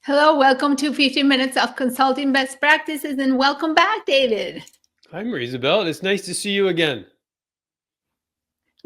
Hello, welcome to 15 Minutes of Consulting Best Practices, and welcome back, David. Hi, Marie-Isabel. It's nice to see you again.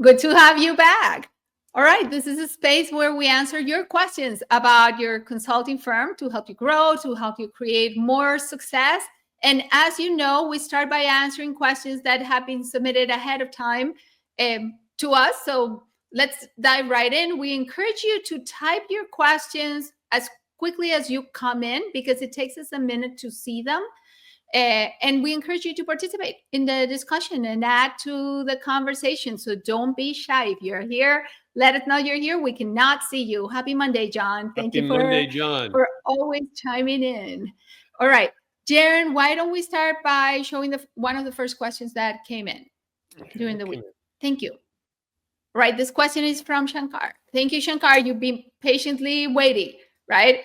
Good to have you back. All right, this is a space where we answer your questions about your consulting firm to help you grow, to help you create more success. And as you know, we start by answering questions that have been submitted ahead of time to us. So let's dive right in. We encourage you to type your questions as quickly as you come in because it takes us a minute to see them. And we encourage you to participate in the discussion and add to the conversation. So don't be shy. If you're here, let us know you're here. We cannot see you. Happy Monday, John. Thank you Monday, John. for always chiming in. All right, Jaren, why don't we start by showing one of the first questions that came in during the week? Thank you. Right, this question is from Shankar. Thank you, Shankar. You've been patiently waiting. Right?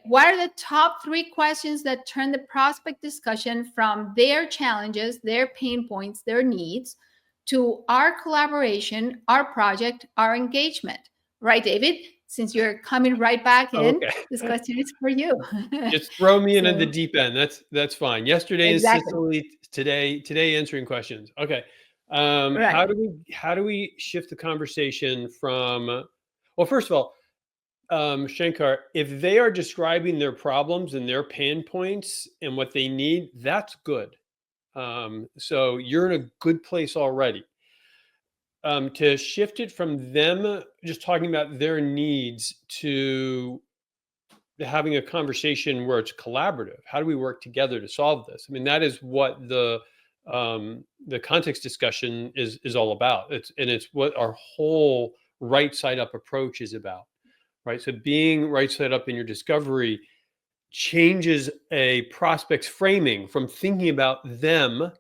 What are the top 3 questions that turn the prospect discussion from their challenges, their pain points, their needs to our collaboration, our project, our engagement? Right, David? Since you're coming right back in, okay. This question is for you. Just throw me in at the deep end. That's fine. Yesterday exactly. is Sicily. Today answering questions. Okay. Right. How do we shift the conversation from? Well, first of all, Shankar, if they are describing their problems and their pain points and what they need, that's good. So you're in a good place already. To shift it from them just talking about their needs to having a conversation where it's collaborative. How do we work together to solve this? I mean, that is what the context discussion is all about. It's what our whole right side up approach is about. Right. So being right side up in your discovery changes a prospect's framing from thinking about them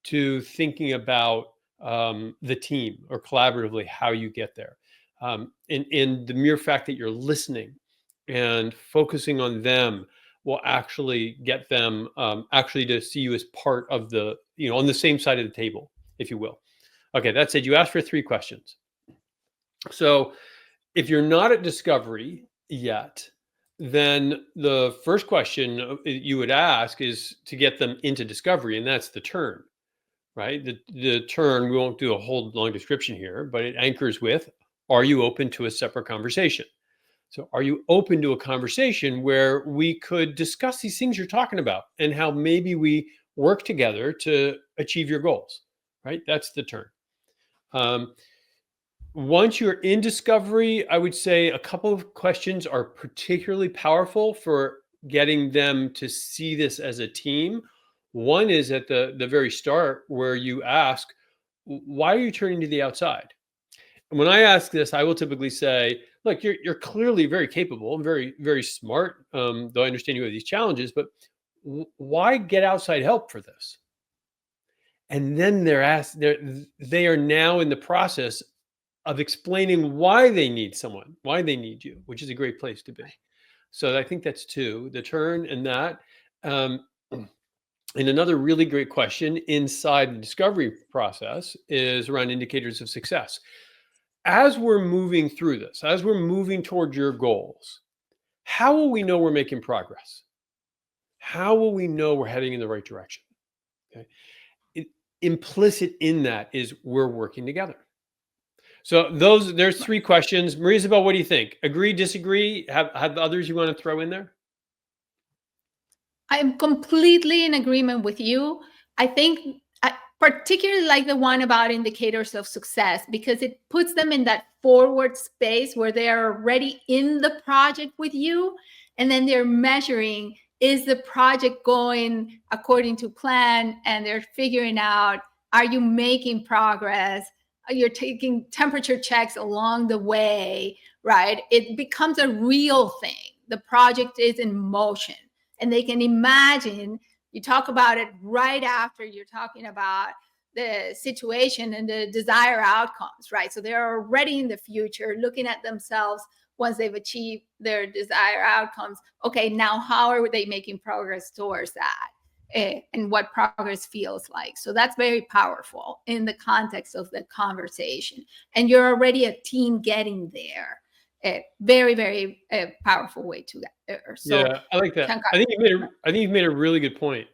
to thinking about the team or collaboratively how you get there. And the mere fact that you're listening and focusing on them will actually get them actually to see you as part of the, on the same side of the table, if you will. Okay, that said, you asked for 3 questions. So if you're not at discovery yet, then the first question you would ask is to get them into discovery, and that's the turn, right? The turn, we won't do a whole long description here, but it anchors with, are you open to a separate conversation? So are you open to a conversation where we could discuss these things you're talking about and how maybe we work together to achieve your goals, right? That's the turn. Once you're in discovery, I would say a couple of questions are particularly powerful for getting them to see this as a team. One is at the very start where you ask, why are you turning to the outside? And when I ask this, I will typically say, look, you're clearly very capable and very, very smart, though I understand you have these challenges, but why get outside help for this? And then they are now in the process of explaining why they need someone, why they need you, which is a great place to be. So I think that's 2, the turn and that. And another really great question inside the discovery process is around indicators of success. As we're moving through this, as we're moving toward your goals, how will we know we're making progress? How will we know we're heading in the right direction? Okay. Implicit in that is we're working together. So there's 3 questions. Marie-Isabel, what do you think? Agree, disagree? Have others you want to throw in there? I am completely in agreement with you. I think I particularly like the one about indicators of success because it puts them in that forward space where they are already in the project with you, and then they're measuring, is the project going according to plan, and they're figuring out, are you making progress? You're taking temperature checks along the way, right? It becomes a real thing. The project is in motion, and they can imagine. You talk about it right after you're talking about the situation and the desired outcomes, right? So they're already in the future, looking at themselves once they've achieved their desired outcomes. Okay, now how are they making progress towards that? And what progress feels like. So that's very powerful in the context of the conversation. And you're already a team getting there. a very, very powerful way to get there. So, yeah, I like that. Shankar. I think you've made a really good point,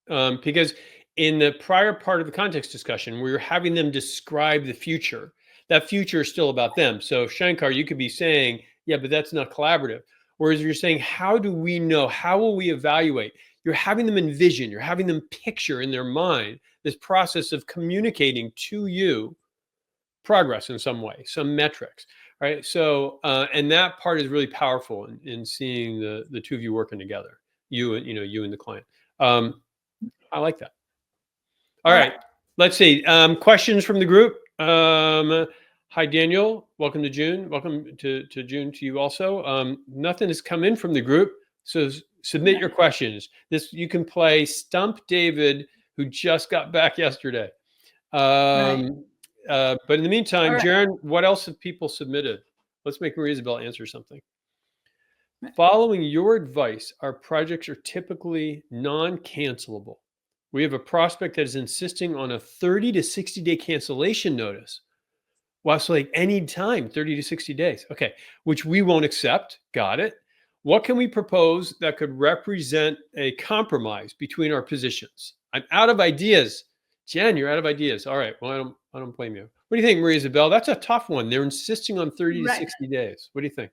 because in the prior part of the context discussion, we were having them describe the future. That future is still about them. So Shankar, you could be saying, yeah, but that's not collaborative. Whereas you're saying, how do we know? How will we evaluate? You're having them envision, you're having them picture in their mind this process of communicating to you progress in some way, some metrics, right? So, and that part is really powerful in seeing the two of you working together, you and the client. I like that. All right. Let's see. Questions from the group. Hi, Daniel. Welcome to June. Welcome to June to you also. Nothing has come in from the group, so submit your questions. You can play Stump David, who just got back yesterday. But in the meantime, Jaren, what else have people submitted? Let's make Maria Isabel answer something. Following your advice, our projects are typically non-cancellable. We have a prospect that is insisting on a 30 to 60 day cancellation notice. Well, it's like any time, 30 to 60 days. Okay, which we won't accept. Got it. What can we propose that could represent a compromise between our positions? I'm out of ideas. Jen, you're out of ideas. All right. Well, I don't blame you. What do you think, Maria Isabel? That's a tough one. They're insisting on 30 to 60 days. What do you think?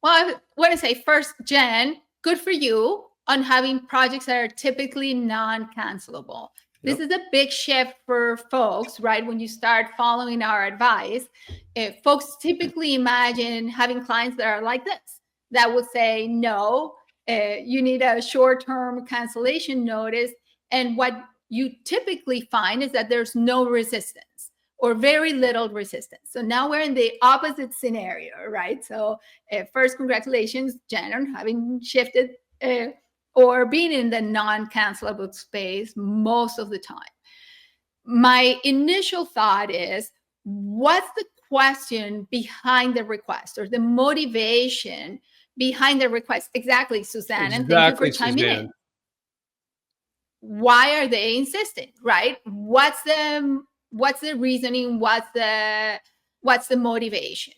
Well, I want to say first, Jen, good for you on having projects that are typically non-cancellable. This is a big shift for folks, right? When you start following our advice, folks typically imagine having clients that are like this, that would say, no, you need a short-term cancellation notice. And what you typically find is that there's no resistance or very little resistance. So now we're in the opposite scenario, right? So first, congratulations, Jen, on having shifted or being in the non-cancelable space most of the time. My initial thought is, what's the question behind the request or the motivation behind the request? Exactly, Suzanne, and thank you for chiming in. Why are they insisting, right? What's the reasoning? What's the motivation?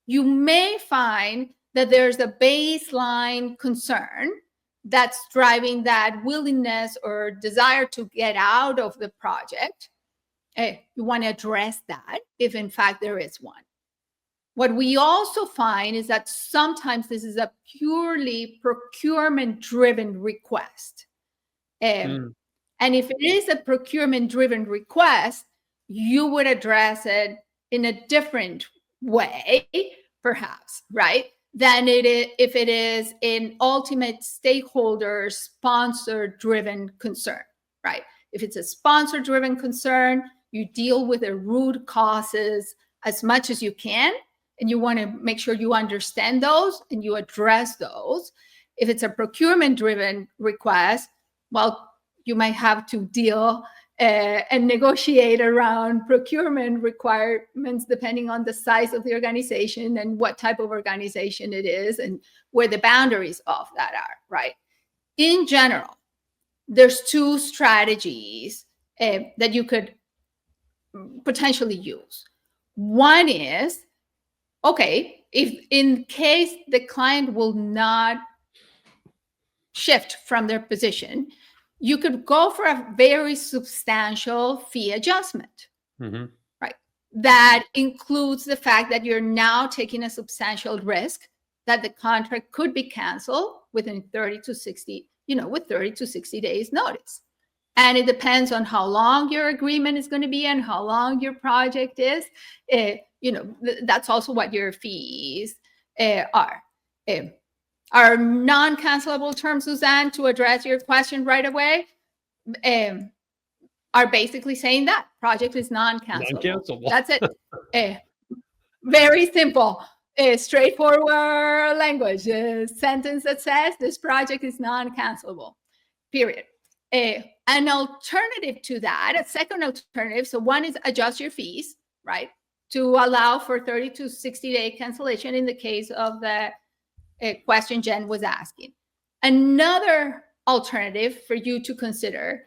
You may find that there's a baseline concern that's driving that willingness or desire to get out of the project. You want to address that if in fact there is one. What we also find is that sometimes this is a purely procurement-driven request. And if it is a procurement-driven request, you would address it in a different way, perhaps, right? Than if it is an ultimate stakeholder sponsor-driven concern, right? If it's a sponsor-driven concern, you deal with the root causes as much as you can, and you want to make sure you understand those and you address those. If it's a procurement-driven request, well, you might have to deal and negotiate around procurement requirements depending on the size of the organization and what type of organization it is and where the boundaries of that are, right? In general, there's two strategies that you could potentially use. One is, okay, if in case the client will not shift from their position, you could go for a very substantial fee adjustment, right? That includes the fact that you're now taking a substantial risk that the contract could be canceled within 30 to 60, with 30 to 60 days notice. And it depends on how long your agreement is going to be and how long your project is. That's also what your fees are. Our non-cancelable terms, Suzanne, to address your question right away, are basically saying that project is non-cancelable. Non-cancelable. That's it. Very simple, straightforward language. A sentence that says this project is non-cancelable, period. An alternative to that, a second alternative, so one is adjust your fees, right, to allow for 30 to 60-day cancellation in the case of the question Jen was asking. Another alternative for you to consider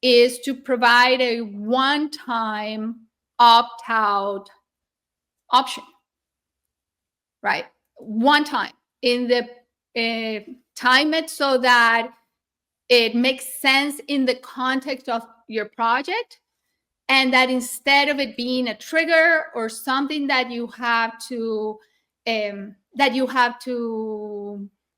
is to provide a one-time opt-out option, right? one time in the time it so that it makes sense in the context of your project, and that instead of it being a trigger or something that you have to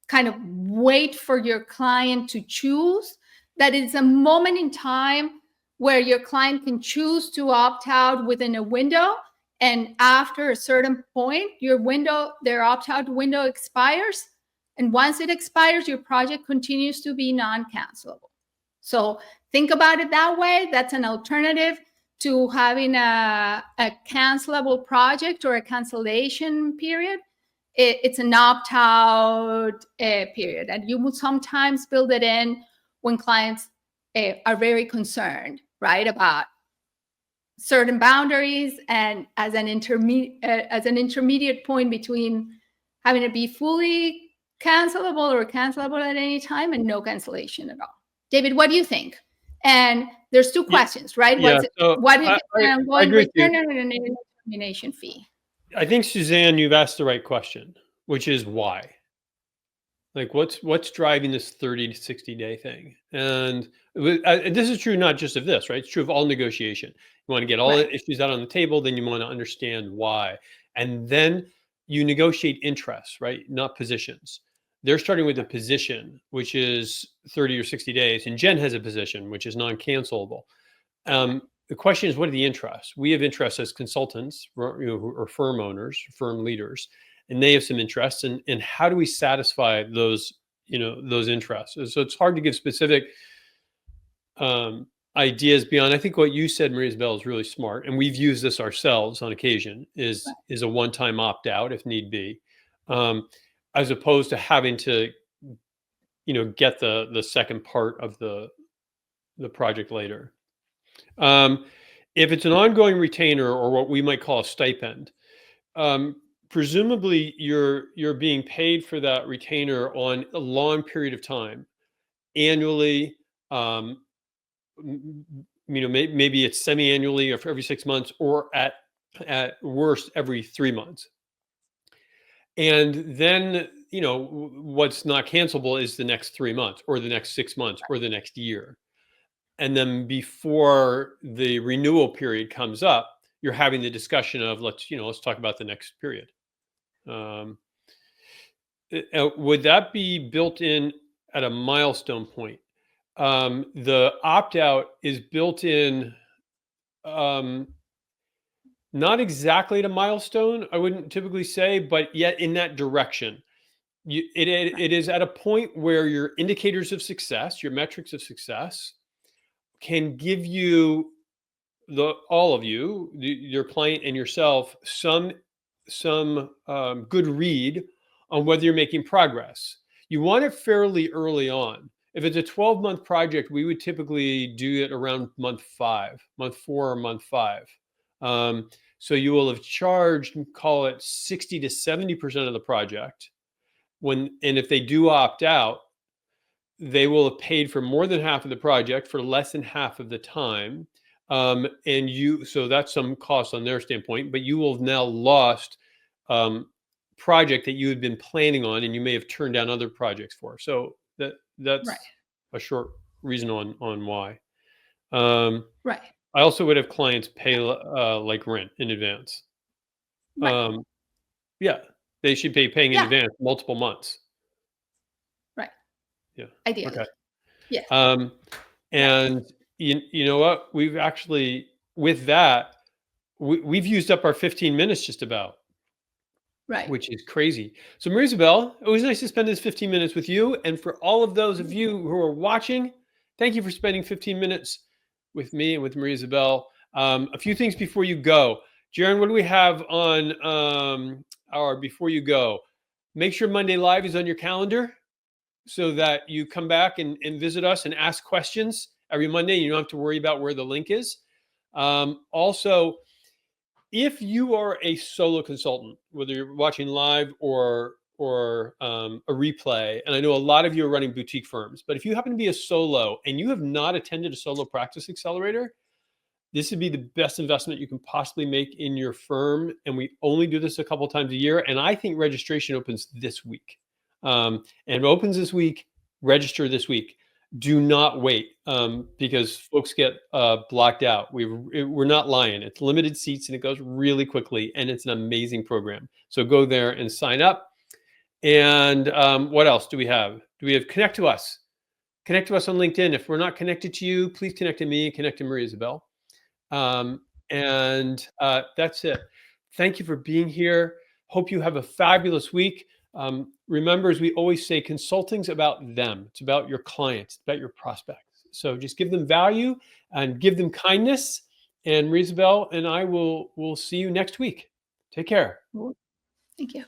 kind of wait for your client to choose, that it's a moment in time where your client can choose to opt out within a window, and after a certain point their opt-out window expires, and once it expires your project continues to be non-cancelable. So think about it that way. That's an alternative to having a cancelable project or a cancellation period. It's an opt-out period, and you would sometimes build it in when clients are very concerned, right, about certain boundaries, and as an intermediate point between having it be fully cancelable or cancelable at any time and no cancellation at all. David, what do you think? And there's two questions, right? Yeah, what is the ongoing return and an termination fee? I think, Suzanne, you've asked the right question, which is why. Like, what's driving this 30 to 60 day thing? And this is true not just of this, right? It's true of all negotiation. You want to get all the issues out on the table, then you want to understand why. And then you negotiate interests, right? Not positions. They're starting with a position, which is 30 or 60 days. And Jen has a position, which is non-cancellable. The question is, what are the interests? We have interests as consultants, or firm owners, firm leaders, and they have some interests. And how do we satisfy those, those interests? So it's hard to give specific ideas beyond. I think what you said, Maria Isabel, is really smart, and we've used this ourselves on occasion. Is a one-time opt-out if need be, as opposed to having to, get the second part of the project later. If it's an ongoing retainer, or what we might call a stipend, presumably you're being paid for that retainer on a long period of time, annually. Maybe it's semi-annually, or for every 6 months, or at worst every 3 months. And then, what's not cancelable is the next 3 months, or the next 6 months, or the next year. And then before the renewal period comes up, you're having the discussion of let's talk about the next period. Would that be built in at a milestone point? The opt-out is built in, not exactly at a milestone, I wouldn't typically say, but yet in that direction. It is at a point where your indicators of success, your metrics of success, can give you, all of you, your client and yourself, some good read on whether you're making progress. You want it fairly early on. If it's a 12-month project, we would typically do it around month 4 or month 5. So you will have charged, call it 60 to 70% of the project. And if they do opt out, they will have paid for more than half of the project for less than half of the time. So that's some cost on their standpoint, but you will have now lost project that you had been planning on, and you may have turned down other projects for. So that's a short reason on why. Right. I also would have clients pay like rent in advance. Right. They should be paying in advance multiple months. Right. Yeah. Ideally. Okay. Yeah. And you know what? We've actually, with that, we've used up our 15 minutes just about. Right. Which is crazy. So, Maria Isabel, it was nice to spend this 15 minutes with you. And for all of those of you who are watching, thank you for spending 15 minutes with me and with Maria Isabel. A few things before you go. Jaron, what do we have on our before you go? Make sure Monday Live is on your calendar so that you come back and visit us and ask questions every Monday. You don't have to worry about where the link is. Also, if you are a solo consultant, whether you're watching live or a replay, and I know a lot of you are running boutique firms, but if you happen to be a solo and you have not attended a solo practice accelerator, this would be the best investment you can possibly make in your firm. And we only do this a couple times a year. And I think registration opens this week. And it opens this week, register this week. Do not wait because folks get blocked out. We're not lying. It's limited seats and it goes really quickly. And it's an amazing program. So go there and sign up. And what else do we have? Do we have connect to us? Connect to us on LinkedIn. If we're not connected to you, please connect to me, connect to Maria Isabel. And that's it. Thank you for being here. Hope you have a fabulous week. Remember, as we always say, consulting's about them. It's about your clients, it's about your prospects. So just give them value and give them kindness. And Maria Isabel and I will see you next week. Take care. Thank you.